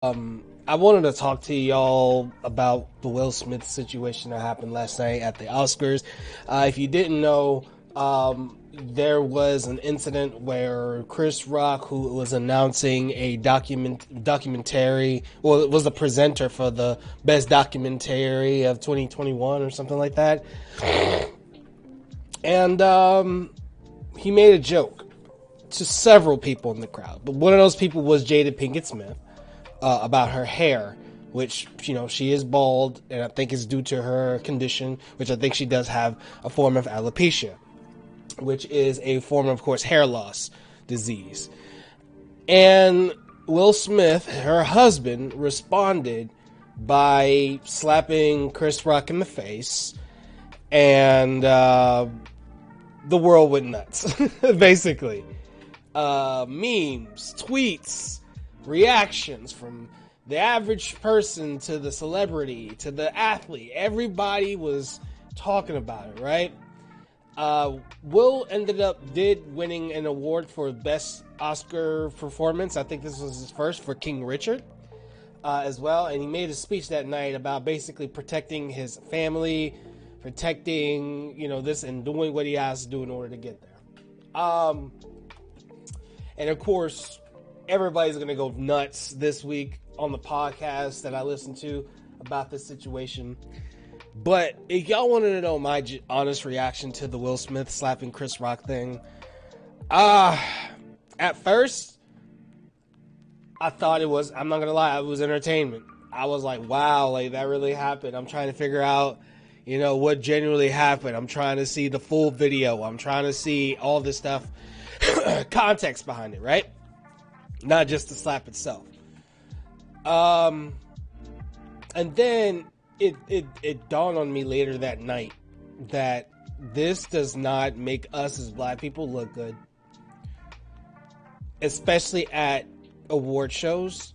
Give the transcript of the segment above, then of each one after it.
I wanted to talk to y'all about the Will Smith situation that happened last night at the Oscars. If you didn't know, there was an incident where Chris Rock, who was announcing a documentary, well, it was the presenter for the best documentary of 2021 or something like that, and he made a joke to several people in the crowd. But one of those people was Jada Pinkett Smith about her hair, which, she is bald, and I think it's due to her condition, which I think she does have a form of alopecia, which is a form of course, hair loss disease. And Will Smith, her husband, responded by slapping Chris Rock in the face, and the world went nuts, basically. Memes, tweets, reactions from the average person to the celebrity to the athlete. Everybody was talking about it, right? Will did winning an award for best Oscar performance. I think this was his first, for King Richard, as well. And he made a speech that night about basically protecting his family, protecting, this, and doing what he has to do in order to get there. And of course, everybody's going to go nuts this week on the podcast that I listened to about this situation. But if y'all wanted to know my honest reaction to the Will Smith slapping Chris Rock thing, at first, I thought it was, I'm not going to lie, it was entertainment. I was like, wow, like that really happened. I'm trying to figure out, what genuinely happened. I'm trying to see the full video. I'm trying to see all this stuff, context behind it, right? Not just the slap itself. And then it dawned on me later that night that this does not make us as black people look good, especially at award shows.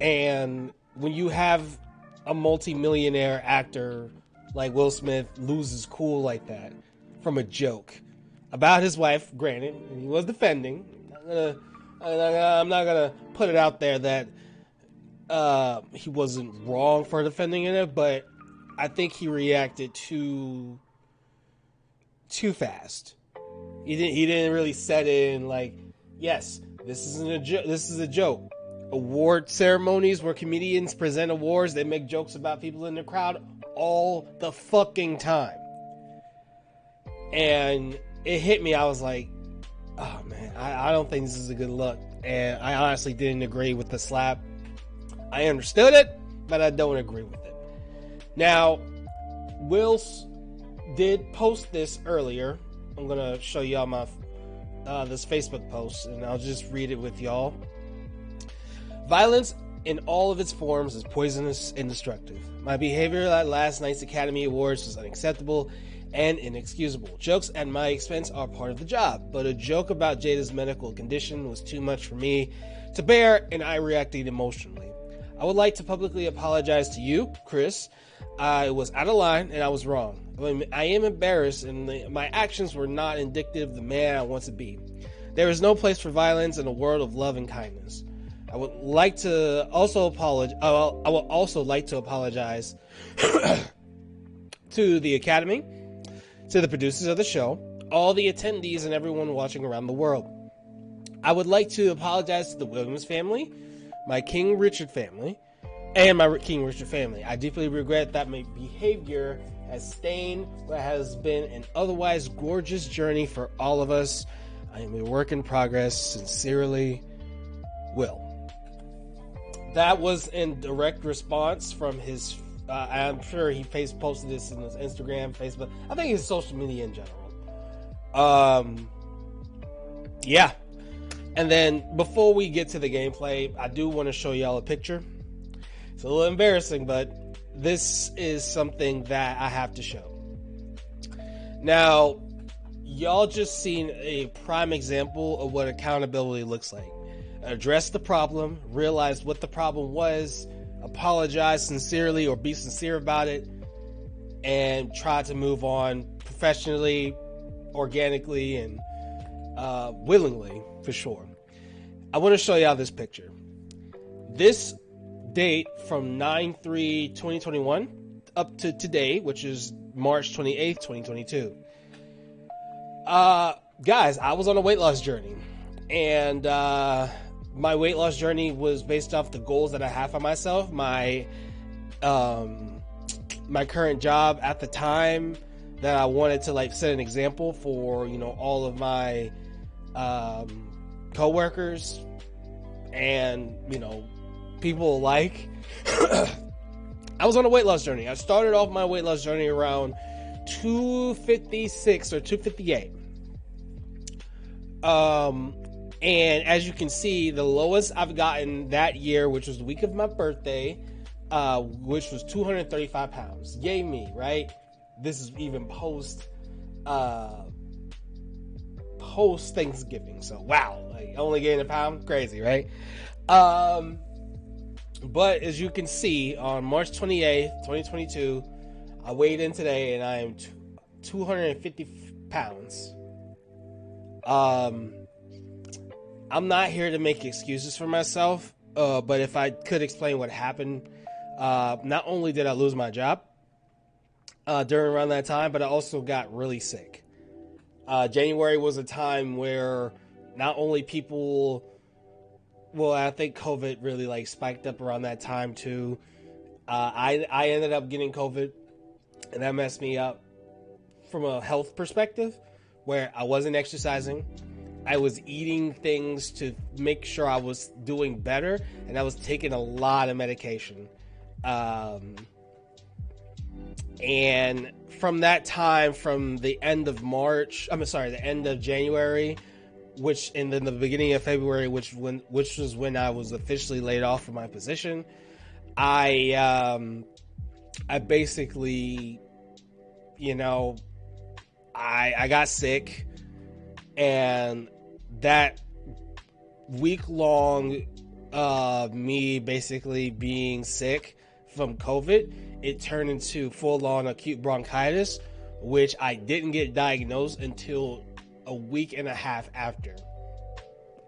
And when you have a multi-millionaire actor like Will Smith loses cool like that from a joke about his wife, granted, and he was defending. I'm not gonna put it out there that he wasn't wrong for defending it, but I think he reacted too fast. He didn't really set in like, yes, this isn't a joke. This is a joke. Award ceremonies where comedians present awards, they make jokes about people in the crowd all the fucking time. And it hit me. I was like, oh man, I don't think this is a good look. And I honestly didn't agree with the slap. I understood it, but I don't agree with it. Now, Will did post this earlier. I'm going to show y'all my this Facebook post, and I'll just read it with y'all. Violence in all of its forms is poisonous and destructive. My behavior at last night's Academy Awards was unacceptable and inexcusable. Jokes at my expense are part of the job, but a joke about Jada's medical condition was too much for me to bear, and I reacted emotionally. I would like to publicly apologize to you, Chris. I was out of line and I was wrong. I am embarrassed, and my actions were not indicative of the man I want to be. There is no place for violence in a world of love and kindness. I would like to also apologize. I would also like to apologize to the Academy, to the producers of the show, all the attendees, and everyone watching around the world. I would like to apologize to the Williams family, my King Richard family, and my King Richard family. I deeply regret that my behavior has stained what has been an otherwise gorgeous journey for all of us. I am a work in progress. Sincerely, Will. That was in direct response from his, I'm sure he posted this in his Instagram, Facebook. I think his social media in general. Yeah. And then before we get to the gameplay, I do want to show y'all a picture. It's a little embarrassing, but this is something that I have to show. Now, y'all just seen a prime example of what accountability looks like. Address the problem, realize what the problem was, apologize sincerely or be sincere about it, and try to move on professionally, organically, and willingly, for sure. I want to show y'all this picture. this date from 9/3/2021 up to today, which is March 28th, 2022. Guys, I was on a weight loss journey, and my weight loss journey was based off the goals that I have for myself. My current job at the time, that I wanted to like set an example for, all of my coworkers and, people alike. I was on a weight loss journey. I started off my weight loss journey around 256 or 258. And as you can see, the lowest I've gotten that year, which was the week of my birthday, which was 235 pounds. Yay me, right? This is even post Thanksgiving. So wow, like only gained a pound, crazy, right? But as you can see, on March 28th, 2022, I weighed in today and I am 250 pounds. I'm not here to make excuses for myself, but if I could explain what happened, not only did I lose my job during around that time, but I also got really sick. January was a time where not only people, well, I think COVID really like spiked up around that time too. I ended up getting COVID, and that messed me up from a health perspective, where I wasn't exercising. I was eating things to make sure I was doing better, and I was taking a lot of medication. And from that time, from the end of the end of January, and then the beginning of February, which was when I was officially laid off from my position, I basically, I got sick, and that week long me basically being sick from COVID, it turned into full-on acute bronchitis, which I didn't get diagnosed until a week and a half after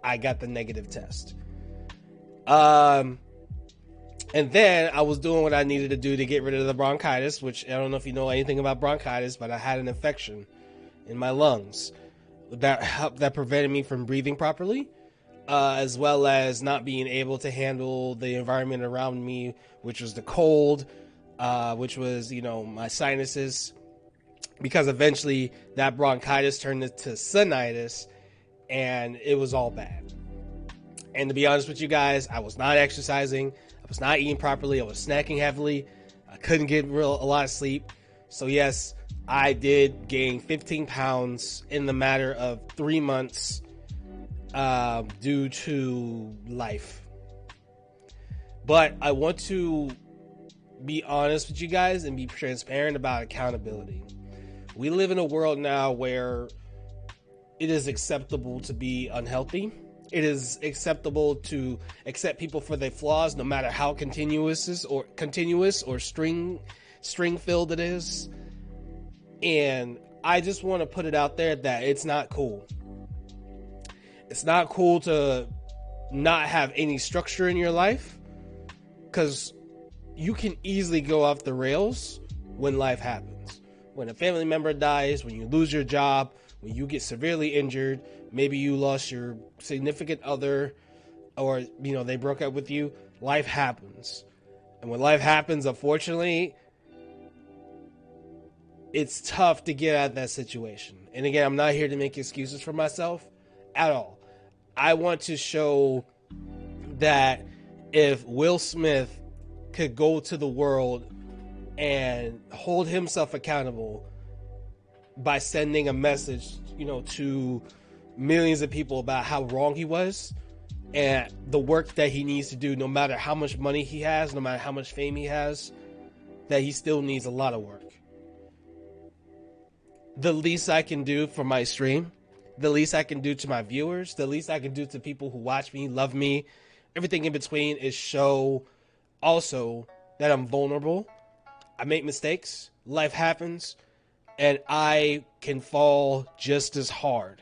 I got the negative test. And then I was doing what I needed to do to get rid of the bronchitis, which I don't know if you know anything about bronchitis, but I had an infection in my lungs that prevented me from breathing properly, as well as not being able to handle the environment around me, which was the cold, which was, my sinuses, because eventually that bronchitis turned into sinitis, and it was all bad. And to be honest with you guys, I was not exercising, I was not eating properly, I was snacking heavily, I couldn't get a lot of sleep. So yes, I did gain 15 pounds in the matter of 3 months due to life. But I want to be honest with you guys and be transparent about accountability. We live in a world now where it is acceptable to be unhealthy. It is acceptable to accept people for their flaws, no matter how continuous or string filled it is. And I just want to put it out there that it's not cool. It's not cool to not have any structure in your life, because you can easily go off the rails when life happens. When a family member dies, when you lose your job, when you get severely injured, maybe you lost your significant other, or they broke up with you. Life happens. And when life happens, unfortunately, it's tough to get out of that situation. And again, I'm not here to make excuses for myself at all. I want to show that if Will Smith could go to the world and hold himself accountable by sending a message, to millions of people about how wrong he was and the work that he needs to do, no matter how much money he has, no matter how much fame he has, that he still needs a lot of work. The least I can do for my stream, the least I can do to my viewers, the least I can do to people who watch me, love me, everything in between, is show also that I'm vulnerable. I make mistakes. Life happens. And I can fall just as hard.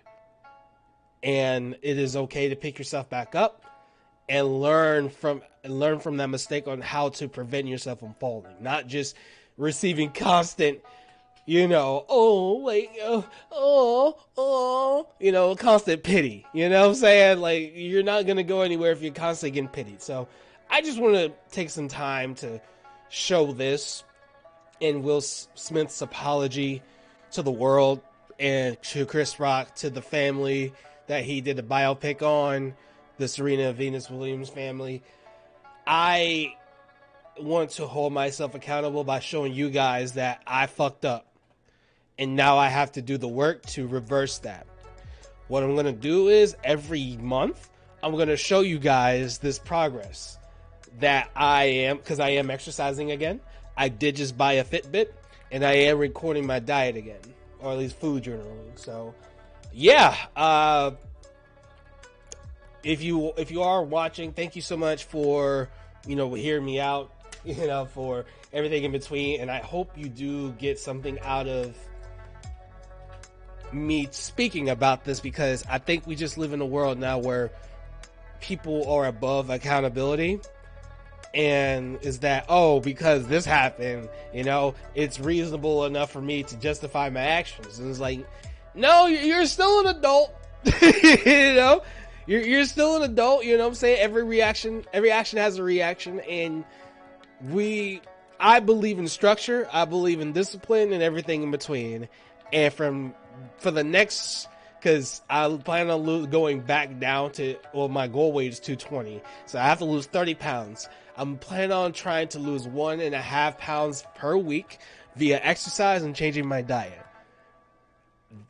And it is okay to pick yourself back up and learn from that mistake on how to prevent yourself from falling, not just receiving constant, constant pity. You know what I'm saying? Like, you're not going to go anywhere if you're constantly getting pitied. So I just want to take some time to show this in Will Smith's apology to the world and to Chris Rock, to the family that he did a biopic on, the Serena Venus Williams family. I want to hold myself accountable by showing you guys that I fucked up. And now I have to do the work to reverse that. What I'm going to do is every month, I'm going to show you guys this progress that I am, because I am exercising again. I did just buy a Fitbit, and I am recording my diet again, or at least food journaling. So, yeah. If you are watching, thank you so much for, hearing me out, for everything in between. And I hope you do get something out of me speaking about this, because I think we just live in a world now where people are above accountability. And is that, because this happened, it's reasonable enough for me to justify my actions. And it's like, no, you're still an adult. You're still an adult. You know what I'm saying? Every action has a reaction. And I believe in structure. I believe in discipline and everything in between. And for the next, because I plan on going back down to, my goal weight is 220. So I have to lose 30 pounds. I'm planning on trying to lose 1.5 pounds per week via exercise and changing my diet.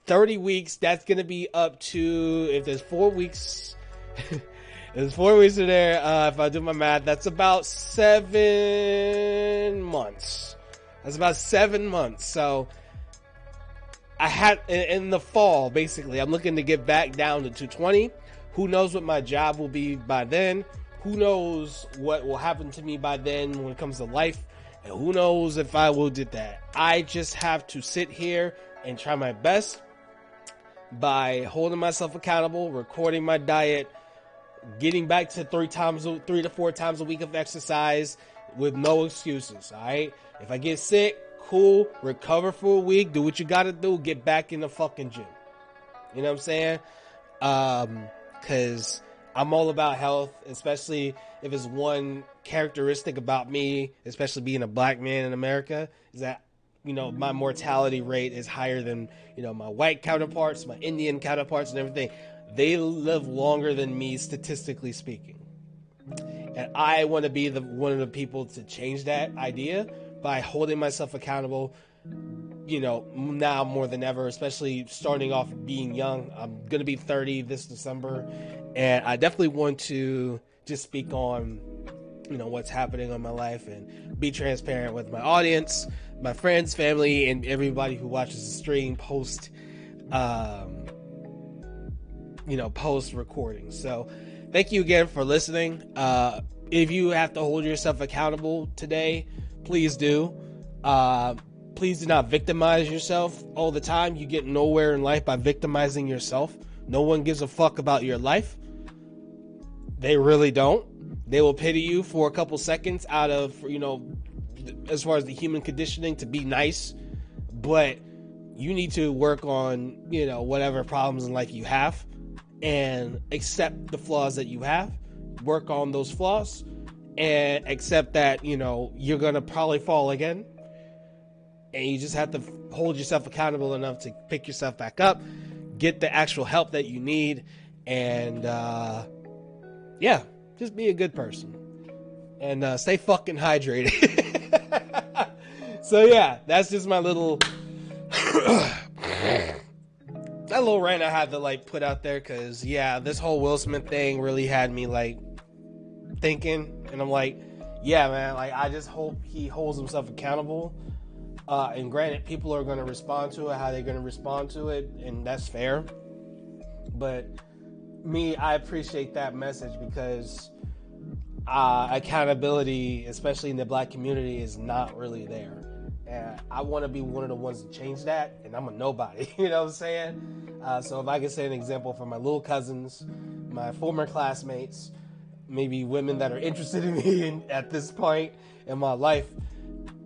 30 weeks, that's going to be up to, if there's 4 weeks, there's 4 weeks in there. If I do my math, that's about 7 months. That's about 7 months. So I had, in the fall, basically, I'm looking to get back down to 220. Who knows what my job will be by then? Who knows what will happen to me by then when it comes to life? And who knows if I will do that? I just have to sit here and try my best by holding myself accountable, recording my diet, getting back to 3 to 4 times a week of exercise with no excuses. All right. If I get sick, cool, recover for a week, do what you got to do, get back in the fucking gym. You know what I'm saying? Because I'm all about health, especially if it's one characteristic about me, especially being a black man in America, is that, my mortality rate is higher than, my white counterparts, my Indian counterparts and everything. They live longer than me, statistically speaking. And I want to be one of the people to change that idea by holding myself accountable, now more than ever, especially starting off being young. I'm going to be 30 this December, and I definitely want to just speak on, what's happening in my life and be transparent with my audience, my friends, family, and everybody who watches the stream post recording. So thank you again for listening. If you have to hold yourself accountable today, please do. Please do not victimize yourself all the time. You get nowhere in life by victimizing yourself. No one gives a fuck about your life. They really don't. They will pity you for a couple seconds out of, as far as the human conditioning to be nice. But you need to work on, whatever problems in life you have and accept the flaws that you have. Work on those flaws and accept that, you're going to probably fall again. And you just have to hold yourself accountable enough to pick yourself back up, get the actual help that you need, and, just be a good person. And stay fucking hydrated. So, that's just my little... that little rant I had to, put out there, because, this whole Will Smith thing really had me, thinking. And I'm like, man, I just hope he holds himself accountable. And granted, people are going to respond to it how they're going to respond to it, and that's fair. But me, I appreciate that message, because accountability, especially in the black community, is not really there. And I want to be one of the ones to change that, and I'm a nobody, you know what I'm saying? So if I can say an example for my little cousins, my former classmates, maybe women that are interested in me at this point in my life,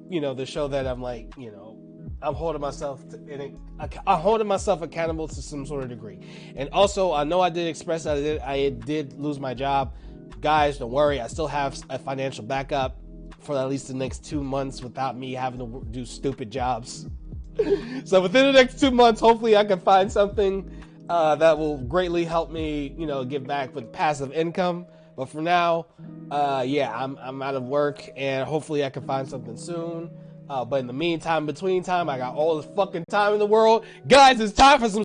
you know, to show that I'm like, you know, I'm holding myself I'm holding myself accountable to some sort of degree. And also, I know I did express that I did lose my job. Guys, don't worry, I still have a financial backup for at least the next 2 months without me having to do stupid jobs. So within the next 2 months, hopefully I can find something that will greatly help me, you know, give back with passive income. But for now, yeah, I'm out of work, and hopefully I can find something soon. But in the meantime, between time, I got all the fucking time in the world. Guys, it's time for some